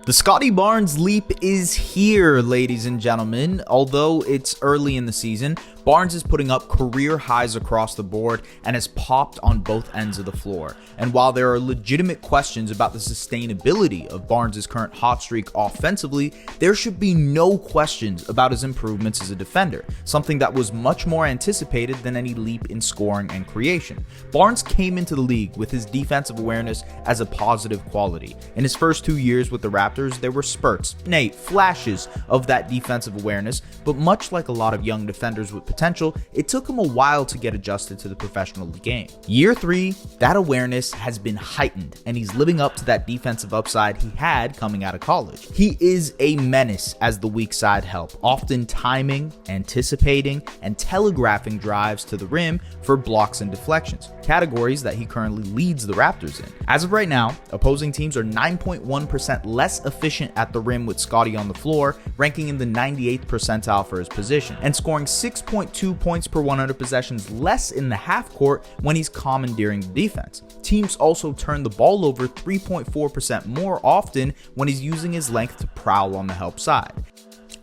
The Scottie Barnes leap is here, ladies and gentlemen. Although it's early in the season, Barnes is putting up career highs across the board and has popped on both ends of the floor. And while there are legitimate questions about the sustainability of Barnes' current hot streak offensively, there should be no questions about his improvements as a defender, something that was much more anticipated than any leap in scoring and creation. Barnes came into the league with his defensive awareness as a positive quality. In his first 2 years with the Raptors, there were spurts, flashes of that defensive awareness, but much like a lot of young defenders with potential, it took him a while to get adjusted to the professional game. Year 3, that awareness has been heightened, and he's living up to that defensive upside he had coming out of college. He is a menace as the weak side help, often timing, anticipating, and telegraphing drives to the rim for blocks and deflections, categories that he currently leads the Raptors in. As of right now, opposing teams are 9.1% less efficient at the rim with Scottie on the floor, ranking in the 98th percentile for his position, and scoring 6.2 points per 100 possessions less in the half court when he's commandeering the defense. Teams also turn the ball over 3.4% more often when he's using his length to prowl on the help side.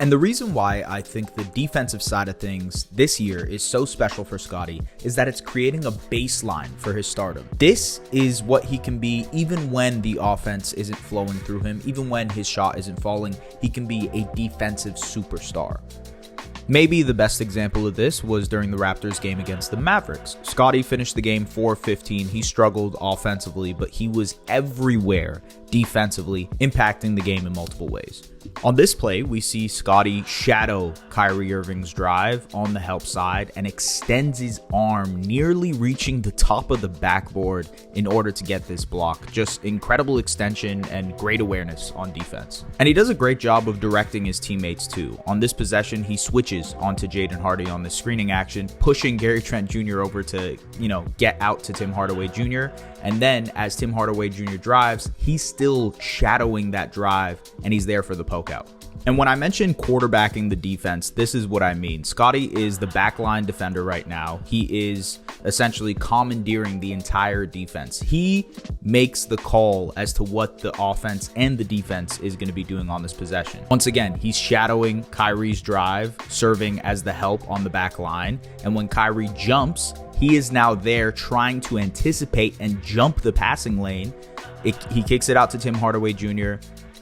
And the reason why I think the defensive side of things this year is so special for Scottie is that it's creating a baseline for his stardom. This is what he can be even when the offense isn't flowing through him, even when his shot isn't falling. He can be a defensive superstar. Maybe the best example of this was during the Raptors game against the Mavericks. Scottie finished the game 4-15. He struggled offensively, but he was everywhere defensively, impacting the game in multiple ways. On this play, we see Scottie shadow Kyrie Irving's drive on the help side and extends his arm, nearly reaching the top of the backboard in order to get this block. Just incredible extension and great awareness on defense. And he does a great job of directing his teammates too. On this possession, he switches onto Jaden Hardy on the screening action, pushing Gary Trent Jr. over to, get out to Tim Hardaway Jr. And then as Tim Hardaway Jr. drives, he's still shadowing that drive and he's there for the poke out. And when I mention quarterbacking the defense, this is what I mean. Scottie is the backline defender right now. He is essentially commandeering the entire defense. He makes the call as to what the offense and the defense is going to be doing on this possession. Once again, he's shadowing Kyrie's drive, serving as the help on the back line. And when Kyrie jumps, he is now there trying to anticipate and jump the passing lane. He kicks it out to Tim Hardaway Jr.,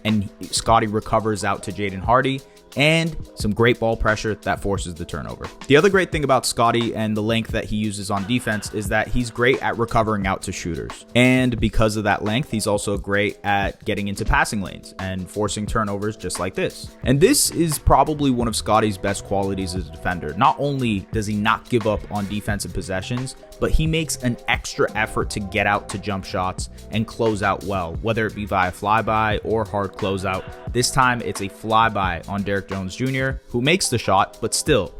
and Scottie recovers out to Jaden Hardy, and some great ball pressure that forces the turnover. The other great thing about Scottie and the length that he uses on defense is that he's great at recovering out to shooters. And because of that length, he's also great at getting into passing lanes and forcing turnovers just like this. And this is probably one of Scottie's best qualities as a defender. Not only does he not give up on defensive possessions, but he makes an extra effort to get out to jump shots and close out well, whether it be via flyby or hard closeout. This time it's a flyby on Derrick Jones Jr., who makes the shot, but still,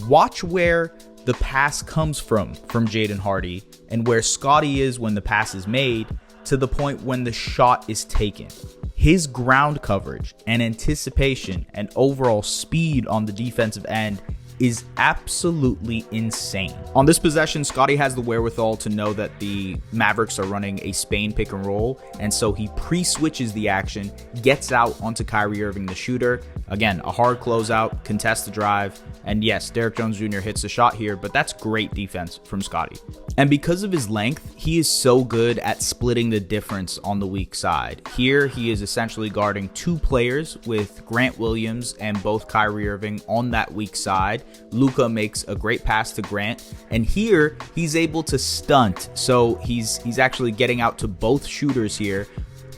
watch where the pass comes from Jaden Hardy and where Scottie is when the pass is made to the point when the shot is taken. His ground coverage and anticipation and overall speed on the defensive end is absolutely insane. On this possession, Scottie has the wherewithal to know that the Mavericks are running a Spain pick and roll, and so he pre-switches the action, gets out onto Kyrie Irving, the shooter. Again, a hard closeout, contests the drive, and yes, Derrick Jones Jr. hits the shot here, but that's great defense from Scottie. And because of his length, he is so good at splitting the difference on the weak side. Here, he is essentially guarding two players with Grant Williams and both Kyrie Irving on that weak side. Luka makes a great pass to Grant, and here he's able to stunt. So he's actually getting out to both shooters here.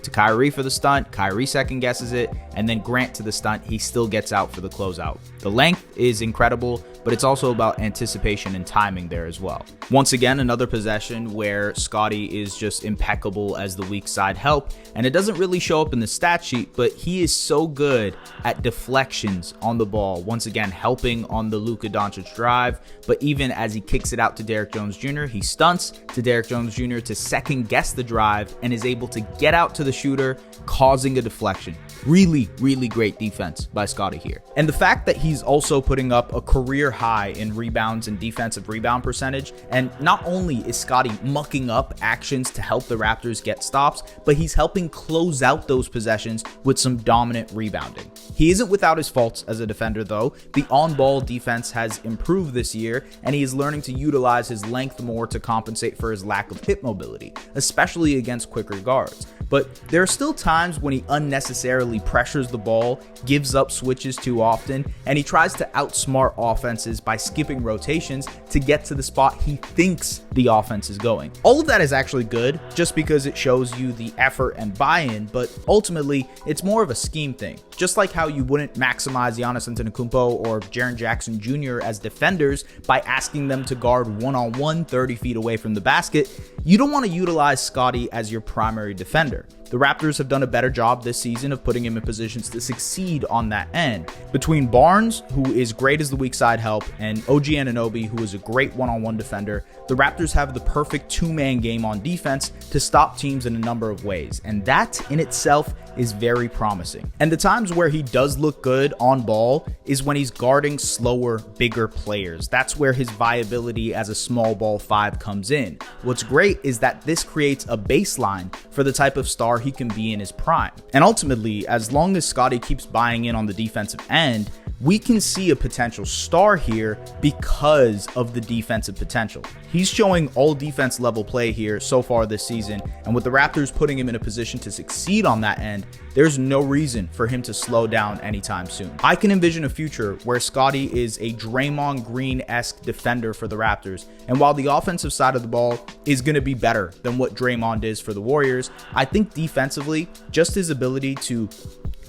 To Kyrie for the stunt, Kyrie second guesses it, and then Grant to the stunt, he still gets out for the closeout. The length is incredible, but it's also about anticipation and timing there as well. Once again, another possession where Scottie is just impeccable as the weak side help, and it doesn't really show up in the stat sheet, but he is so good at deflections on the ball. Once again, helping on the Luka Doncic drive, but even as he kicks it out to Derrick Jones Jr., he stunts to Derrick Jones Jr. to second guess the drive and is able to get out to the shooter, causing a deflection. Really, really great defense by Scottie here. And the fact that he's also putting up a career high in rebounds and defensive rebound percentage, and not only is Scottie mucking up actions to help the Raptors get stops, but he's helping close out those possessions with some dominant rebounding. He isn't without his faults as a defender though. The on-ball defense has improved this year, and he is learning to utilize his length more to compensate for his lack of hip mobility, especially against quicker guards. But there are still times when he unnecessarily pressures the ball, gives up switches too often, and he tries to outsmart offenses by skipping rotations to get to the spot he thinks the offense is going. All of that is actually good just because it shows you the effort and buy-in, but ultimately it's more of a scheme thing. Just like how you wouldn't maximize Giannis Antetokounmpo or Jaren Jackson Jr. as defenders by asking them to guard one-on-one 30 feet away from the basket, you don't want to utilize Scottie as your primary defender. The Raptors have done a better job this season of putting him in positions to succeed on that end. Between Barnes, who is great as the weak side help, and OG Anunoby, who is a great one-on-one defender, the Raptors have the perfect two-man game on defense to stop teams in a number of ways, and that in itself is very promising. And the times where he does look good on ball is when he's guarding slower, bigger players. That's where his viability as a small ball 5 comes in. What's great is that this creates a baseline for the type of star he can be in his prime. And ultimately, as long as Scottie keeps buying in on the defensive end, we can see a potential star here because of the defensive potential. He's showing all defense level play here so far this season, and with the Raptors putting him in a position to succeed on that end, there's no reason for him to slow down anytime soon. I can envision a future where Scottie is a Draymond Green-esque defender for the Raptors, and while the offensive side of the ball is going to be better than what Draymond is for the Warriors, I think defensively, just his ability to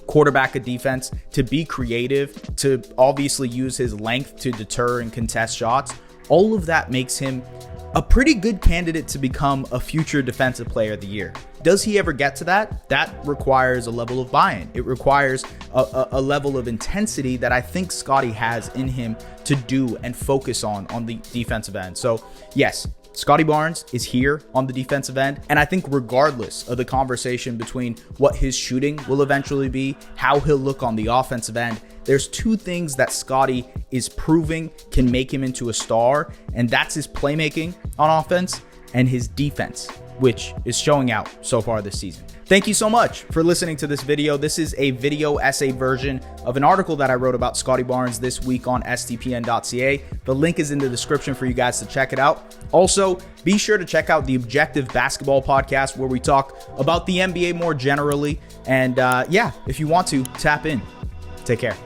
quarterback a defense, to be creative, to obviously use his length to deter and contest shots, all of that makes him a pretty good candidate to become a future defensive player of the year. Does he ever get to that? That requires a level of buy-in. It requires a level of intensity that I think Scottie has in him to do and focus on the defensive end. So yes, Scottie Barnes is here on the defensive end, and I think regardless of the conversation between what his shooting will eventually be, how he'll look on the offensive end, there's two things that Scottie is proving can make him into a star, and that's his playmaking on offense and his defense, which is showing out so far this season. Thank you so much for listening to this video. This is a video essay version of an article that I wrote about Scottie Barnes this week on sdpn.ca. The link is in the description for you guys to check it out. Also, be sure to check out the Objective Basketball podcast where we talk about the NBA more generally. And yeah, if you want to, tap in. Take care.